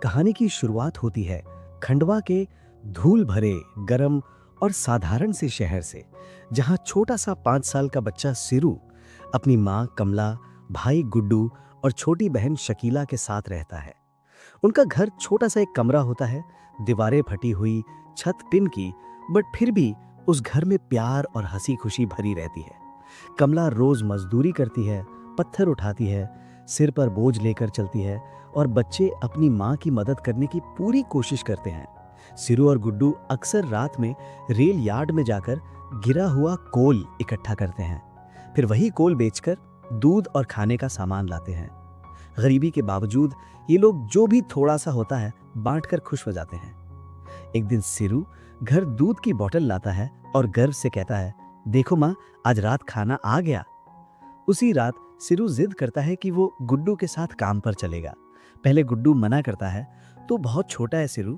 कहानी की शुरुआत होती है खंडवा के धूल भरे, गरम और साधारण से शहर से, जहां छोटा सा 5 साल का बच्चा सिरू अपनी माँ कमला, भाई गुड्डू और छोटी बहन शकीला के साथ रहता है। उनका घर छोटा सा एक कमरा होता है, दीवारें फटी हुई, छत टिन की, बट फिर भी उस घर में प्यार और हंसी खुशी भरी रहती है। कमला रोज मजदूरी करती है, पत्थर उठाती है, सिर पर बोझ लेकर चलती है और बच्चे अपनी माँ की मदद करने की पूरी कोशिश करते हैं। सिरू और गुड्डू अक्सर रात में रेल यार्ड में जाकर गिरा हुआ कोल इकट्ठा करते हैं, फिर वही कोल बेचकर दूध और खाने का सामान लाते हैं। गरीबी के बावजूद ये लोग जो भी थोड़ा सा होता है बांटकर खुश हो जाते हैं। एक दिन सिरू घर दूध की बोतल लाता है और गर्व से कहता है, देखो माँ, आज रात खाना आ गया। उसी रात सिरू जिद करता है कि वो गुड्डू के साथ काम पर चलेगा। पहले गुड्डू मना करता है, तो बहुत छोटा है सिरू,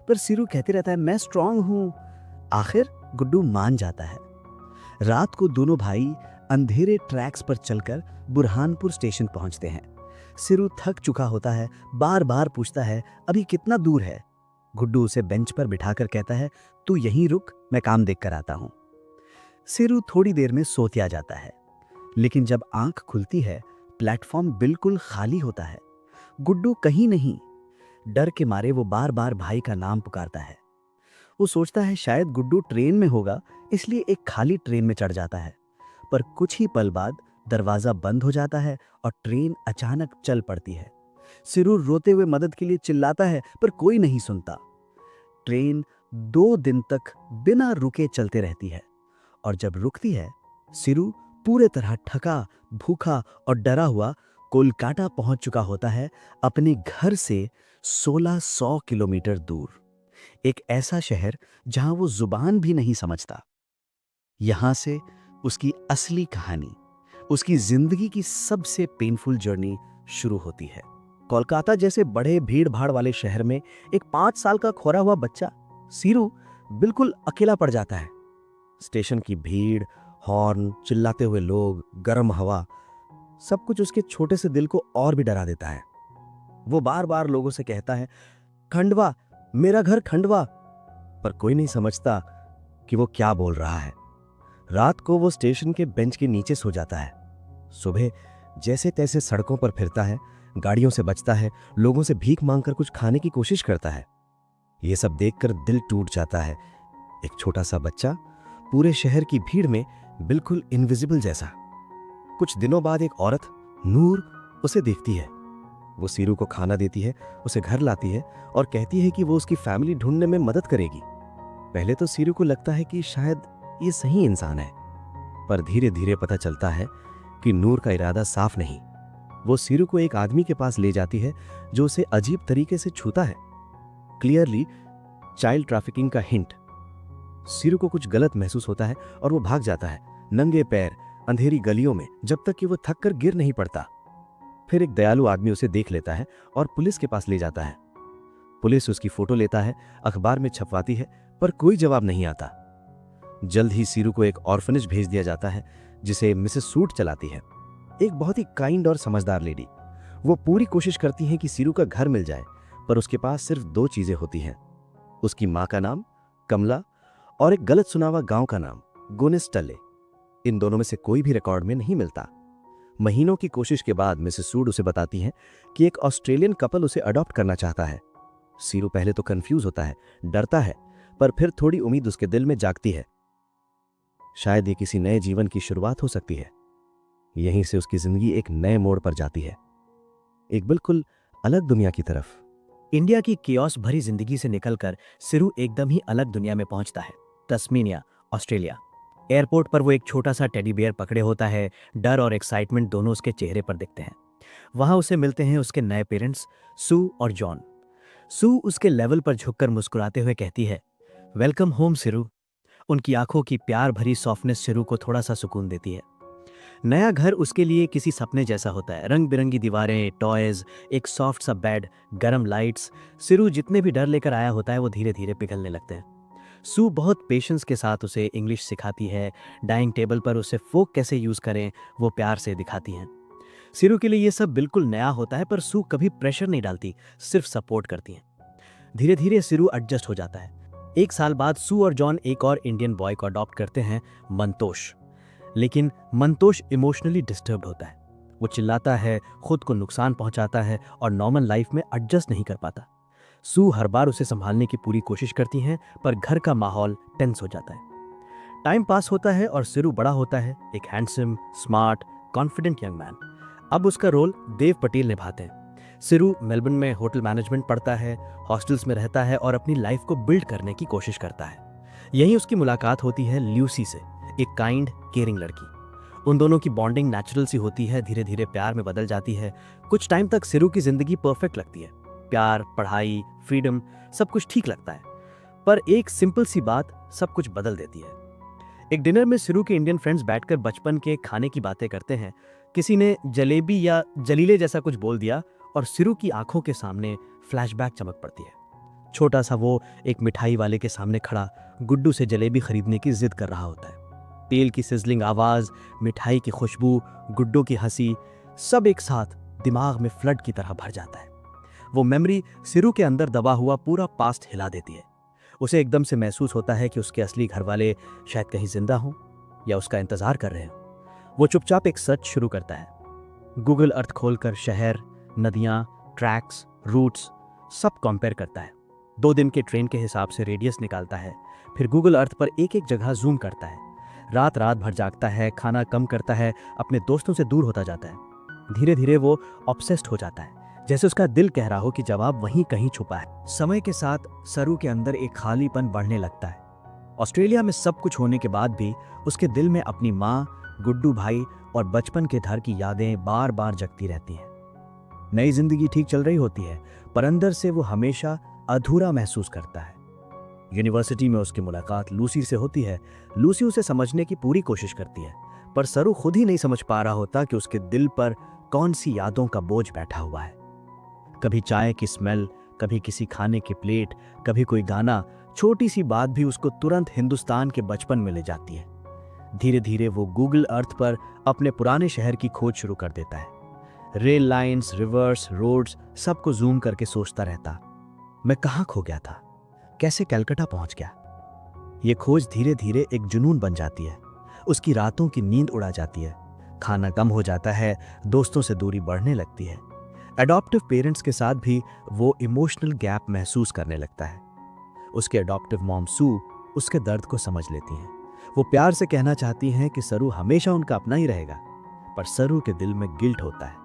पर सिरू कहते रहता है मैं स्ट्रांग हूं। आखिर गुड्डू मान जाता है। रात को दोनों भाई अंधेरे ट्रैक्स पर चलकर बुरहानपुर स्टेशन पहुंचते हैं। सिरू थक चुका होता है, बार बार पूछता है अभी कितना दूर है। गुड्डू उसे बेंच पर बिठाकर कहता है, तू यहीं रुक, मैं काम देख कर आता हूं। सिरू थोड़ी देर में सोतिया जाता है, लेकिन जब आंख खुलती है प्लेटफॉर्म बिल्कुल खाली होता है। गुड्डू कहीं नहीं। डर के मारे वो बार बार भाई का नाम पुकारता है। वो सोचता है शायद गुड्डू ट्रेन में होगा, इसलिए एक खाली ट्रेन में चढ़ जाता है। पर कुछ ही पल बाद दरवाजा बंद हो जाता है और ट्रेन अचानक चल पड़ती है। सिरू रोते हुए मदद के लिए चिल्लाता है, पर कोई नहीं सुनता। ट्रेन 2 दिन तक बिना रुके चलते रहती है, और जब रुकती है सिरू पूरे तरह थका, भूखा और डरा हुआ कोलकाता पहुंच चुका होता है, अपने घर से 1600 किलोमीटर दूर। एक ऐसा शहर जहां वो जुबान भी नहीं समझता। यहां से उसकी असली कहानी, उसकी जिंदगी की सबसे पेनफुल जर्नी शुरू होती है। कोलकाता जैसे बड़े भीड़ भाड़ वाले शहर में एक 5 साल का खोरा हुआ बच्चा सिरू बिल्कुल अकेला पड़ जाता है। स्टेशन की भीड़, हॉर्न, चिल्लाते हुए लोग, गर्म हवा, सब कुछ उसके छोटे से दिल को और भी डरा देता है। वो बार बार लोगों से कहता है, खंडवा, मेरा घर खंडवा, पर कोई नहीं समझता कि वो क्या बोल रहा है। रात को वो स्टेशन के बेंच के नीचे सो जाता है। सुबह जैसे तैसे सड़कों पर फिरता है, गाड़ियों से बचता है, लोगों से भीख मांगकर कुछ खाने की कोशिश करता है। ये सब देखकर दिल टूट जाता है। एक छोटा सा बच्चा पूरे शहर की भीड़ में बिल्कुल इनविजिबल जैसा। कुछ दिनों बाद एक औरत नूर उसे देखती है। वो सिरू को खाना देती है, उसे घर लाती है और कहती है कि वो उसकी फैमिली ढूंढने में मदद करेगी। पहले तो सिरू को लगता है कि शायद ये सही इंसान है, पर धीरे धीरे पता चलता है कि नूर का इरादा साफ नहीं। वो सिरू को एक आदमी के पास ले जाती है जो उसे अजीब तरीके से छूता है। क्लियरली चाइल्ड ट्रैफिकिंग का हिंट। सिरू को कुछ गलत महसूस होता है और वो भाग जाता है, नंगे पैर, अंधेरी गलियों में, जब तक कि वो थक कर गिर नहीं पड़ता। फिर एक दयालु आदमी उसे देख लेता है और पुलिस के पास ले जाता है। पुलिस उसकी फोटो लेता है, अखबार में छपवाती है, पर कोई जवाब नहीं आता। जल्द ही सिरू को एक ऑर्फनेज भेज दिया जाता है, जिसे मिसेस सूट चलाती है, एक बहुत ही काइंड और समझदार लेडी। वो पूरी कोशिश करती हैं कि सिरू का घर मिल जाए, पर उसके पास सिर्फ 2 चीजें होती हैं, उसकी माँ का नाम कमला और एक गलत सुना हुआ गांव का नाम गोनिस्टले। इन दोनों में से कोई भी रिकॉर्ड में नहीं मिलता। महीनों की कोशिश के बाद मिसेस सूड उसे बताती हैं कि एक ऑस्ट्रेलियन कपल उसे अडॉप्ट करना चाहता है। सिरू पहले तो कंफ्यूज होता है, डरता है, पर फिर थोड़ी उम्मीद उसके दिल में जागती है। शायद ये किसी नए जीवन की शुरुआत हो सकती है। यहीं से उसकी जिंदगी एक नए मोड़ पर जाती है, एक बिल्कुल अलग दुनिया की तरफ। इंडिया की कियोस भरी जिंदगी से निकलकर सिरू एकदम ही अलग दुनिया में पहुंचता है, तस्मानिया, ऑस्ट्रेलिया। एयरपोर्ट पर वो एक छोटा सा टेडी बियर पकड़े होता है। डर और एक्साइटमेंट दोनों उसके चेहरे पर दिखते हैं। वहां उसे मिलते हैं उसके नए पेरेंट्स सू और जॉन। सू उसके लेवल पर झुककर मुस्कुराते हुए कहती है, वेलकम होम सिरू। उनकी आंखों की प्यार भरी सॉफ्टनेस सिरू को थोड़ा सा सुकून देती है। नया घर उसके लिए किसी सपने जैसा होता है। रंग बिरंगी दीवारें, टॉयज, एक सॉफ्ट सा बेड, गर्म लाइट्स। सिरू जितने भी डर लेकर आया होता है वो धीरे धीरे पिघलने लगते हैं। सू बहुत पेशेंस के साथ उसे इंग्लिश सिखाती है। डाइनिंग टेबल पर उसे फोक कैसे यूज करें वो प्यार से दिखाती हैं। सिरू के लिए ये सब बिल्कुल नया होता है, पर सू कभी प्रेशर नहीं डालती, सिर्फ सपोर्ट करती हैं। धीरे धीरे सिरू एडजस्ट हो जाता है। 1 साल बाद सू और जॉन एक और इंडियन बॉय को अडॉप्ट करते हैं, मंतोष। लेकिन मंतोष इमोशनली डिस्टर्ब्ड होता है। वो चिल्लाता है, खुद को नुकसान पहुंचाता है और नॉर्मल लाइफ में एडजस्ट नहीं कर पाता। सू हर बार उसे संभालने की पूरी कोशिश करती हैं, पर घर का माहौल टेंस हो जाता है। टाइम पास होता है और सिरू बड़ा होता है, एक handsome, smart, confident young man. अब उसका रोल देव पटेल निभाते हैं। सिरू मेलबर्न में होटल मैनेजमेंट पढ़ता है, हॉस्टल्स में रहता है और अपनी लाइफ को बिल्ड करने की कोशिश करता है। यहीं उसकी मुलाकात होती है ल्यूसी से, एक काइंड, केयरिंग लड़की। उन दोनों की बॉन्डिंग नेचुरल सी होती है, धीरे धीरे प्यार में बदल जाती है। कुछ टाइम तक सिरू की जिंदगी परफेक्ट लगती है, प्यार, पढ़ाई, फ्रीडम, सब कुछ ठीक लगता है। पर एक सिंपल सी बात सब कुछ बदल देती है। एक डिनर में सिरू के इंडियन फ्रेंड्स बैठकर बचपन के खाने की बातें करते हैं। किसी ने जलेबी या जलीले जैसा कुछ बोल दिया और सिरू की आंखों के सामने फ्लैशबैक चमक पड़ती है। छोटा सा वो एक मिठाई वाले के सामने खड़ा गुड्डू से जलेबी खरीदने की जिद कर रहा होता है। तेल की सिजलिंग आवाज, मिठाई की खुशबू, गुड्डू की हंसी, सब एक साथ दिमाग में फ्लड की तरह भर जाता है। वो मेमोरी सिरू के अंदर दबा हुआ पूरा पास्ट हिला देती है। उसे एकदम से महसूस होता है कि उसके असली घरवाले शायद कहीं जिंदा हों या उसका इंतजार कर रहे हों। वो चुपचाप एक सर्च शुरू करता है। गूगल अर्थ खोलकर शहर, नदियां, ट्रैक्स, रूट्स सब कंपेयर करता है। 2 दिन के ट्रेन के हिसाब से रेडियस निकालता है। फिर गूगल अर्थ पर एक एक जगह जूम करता है। रात रात भर जागता है, खाना कम करता है, अपने दोस्तों से दूर होता जाता है। धीरे धीरे वो ऑब्सेस्ड हो जाता है, जैसे उसका दिल कह रहा हो कि जवाब वहीं कहीं छुपा है। समय के साथ सरू के अंदर एक खालीपन बढ़ने लगता है। ऑस्ट्रेलिया में सब कुछ होने के बाद भी उसके दिल में अपनी माँ, गुड्डू भाई और बचपन के घर की यादें बार बार जगती रहती हैं। नई जिंदगी ठीक चल रही होती है, पर अंदर से वो हमेशा अधूरा महसूस करता है। यूनिवर्सिटी में उसकी मुलाकात लूसी से होती है। लूसी उसे समझने की पूरी कोशिश करती है, पर सरू खुद ही नहीं समझ पा रहा होता कि उसके दिल पर कौन सी यादों का बोझ बैठा हुआ है। कभी चाय की स्मेल, कभी किसी खाने की प्लेट, कभी कोई गाना, छोटी सी बात भी उसको तुरंत हिंदुस्तान के बचपन में ले जाती है। धीरे धीरे वो गूगल अर्थ पर अपने पुराने शहर की खोज शुरू कर देता है। रेल लाइंस, रिवर्स, रोड्स, सबको जूम करके सोचता रहता, मैं कहाँ खो गया था, कैसे कलकत्ता पहुंच गया। ये खोज धीरे धीरे एक जुनून बन जाती है। उसकी रातों की नींद उड़ा जाती है, खाना कम हो जाता है, दोस्तों से दूरी बढ़ने लगती है। अडॉप्टिव पेरेंट्स के साथ भी वो इमोशनल गैप महसूस करने लगता है। उसके अडॉप्टिव मॉम सू उसके दर्द को समझ लेती हैं। वो प्यार से कहना चाहती हैं कि सरू हमेशा उनका अपना ही रहेगा, पर सरू के दिल में गिल्ट होता है।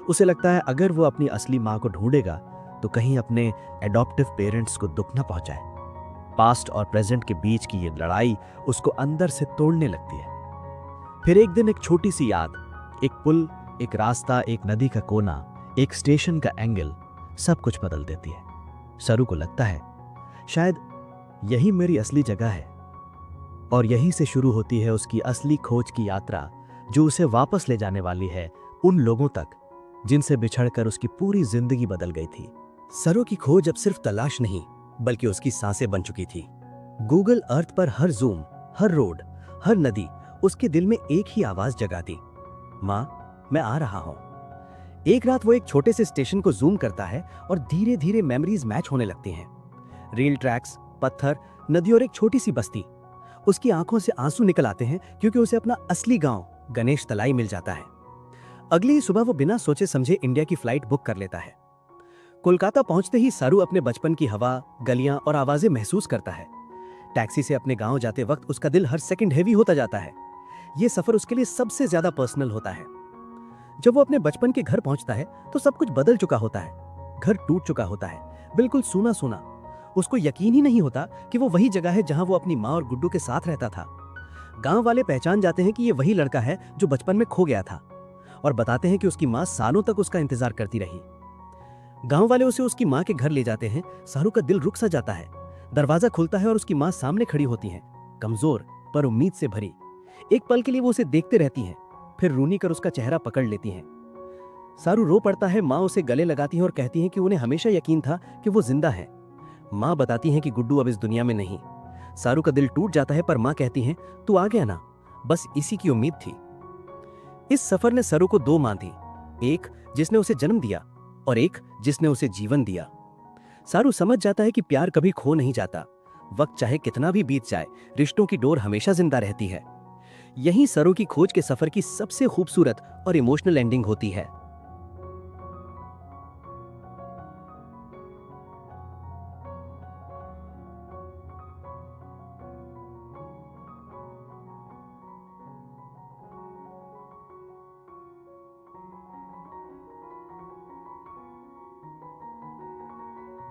उसे लगता है अगर वो अपनी असली माँ को ढूंढेगा तो कहीं अपने अडॉप्टिव पेरेंट्स को दुख न पहुंचाए। पास्ट और प्रेजेंट के बीच की ये लड़ाई उसको अंदर से तोड़ने लगती है। फिर एक दिन एक छोटी सी याद, एक पुल, एक रास्ता, एक नदी का कोना, एक स्टेशन का एंगल, सब कुछ बदल देती है। सरू को लगता है शायद यही मेरी असली जगह है, और यहीं से शुरू होती है उसकी असली खोज की यात्रा, जो उसे वापस ले जाने वाली है उन लोगों तक जिनसे बिछड़कर उसकी पूरी जिंदगी बदल गई थी। सरू की खोज अब सिर्फ तलाश नहीं, बल्कि उसकी सांसें बन चुकी थी। गूगल अर्थ पर हर जूम, हर रोड, हर नदी उसके दिल में एक ही आवाज जगाती, माँ मैं आ रहा हूं। एक रात वो एक छोटे से स्टेशन को जूम करता है और धीरे धीरे मेमोरीज मैच होने लगती हैं। रेल ट्रैक्स, पत्थर, नदी और एक छोटी सी बस्ती। उसकी आंखों से आंसू निकल आते हैं क्योंकि उसे अपना असली गांव गणेश तलाई मिल जाता है। अगली ही सुबह वो बिना सोचे समझे इंडिया की फ्लाइट बुक कर लेता है। कोलकाता पहुंचते ही सारू अपने बचपन की हवा, गलियां और आवाजें महसूस करता है। टैक्सी से अपने गांव जाते वक्त उसका दिल हर सेकंड हेवी होता जाता है। ये सफर उसके लिए सबसे ज्यादा पर्सनल होता है। जब वो अपने बचपन के घर पहुंचता है तो सब कुछ बदल चुका होता है। घर टूट चुका होता है, बिल्कुल सूना सूना। उसको यकीन ही नहीं होता कि वो वही जगह है जहां वो अपनी माँ और गुड्डू के साथ रहता था। गांव वाले पहचान जाते हैं कि ये वही लड़का है जो बचपन में खो गया था, और बताते हैं कि उसकी माँ सालों तक उसका इंतजार करती रही। गांव वाले उसे उसकी माँ के घर ले जाते हैं। सारू का दिल रुक सा जाता है। दरवाजा खुलता है और उसकी माँ सामने खड़ी होती हैं, कमजोर पर उम्मीद से भरी। एक पल के लिए वो उसे देखते रहती हैं, फिर रूनी कर उसका चेहरा पकड़ लेती हैं। सारू रो पड़ता है। माँ उसे गले लगाती हैं और कहती हैं कि उन्हें हमेशा यकीन था कि वो जिंदा है। माँ बताती हैं कि गुड्डू अब इस दुनिया में नहीं। सारू का दिल टूट जाता है, पर माँ कहती हैं तू आ गया ना, बस इसी की उम्मीद थी। इस सफर ने सरू को 2 माँ दी, एक जिसने उसे जन्म दिया और एक जिसने उसे जीवन दिया। सारू समझ जाता है कि प्यार कभी खो नहीं जाता। वक्त चाहे कितना भी बीत जाए, रिश्तों की डोर हमेशा जिंदा रहती है। यही सरू की खोज के सफर की सबसे खूबसूरत और इमोशनल एंडिंग होती है।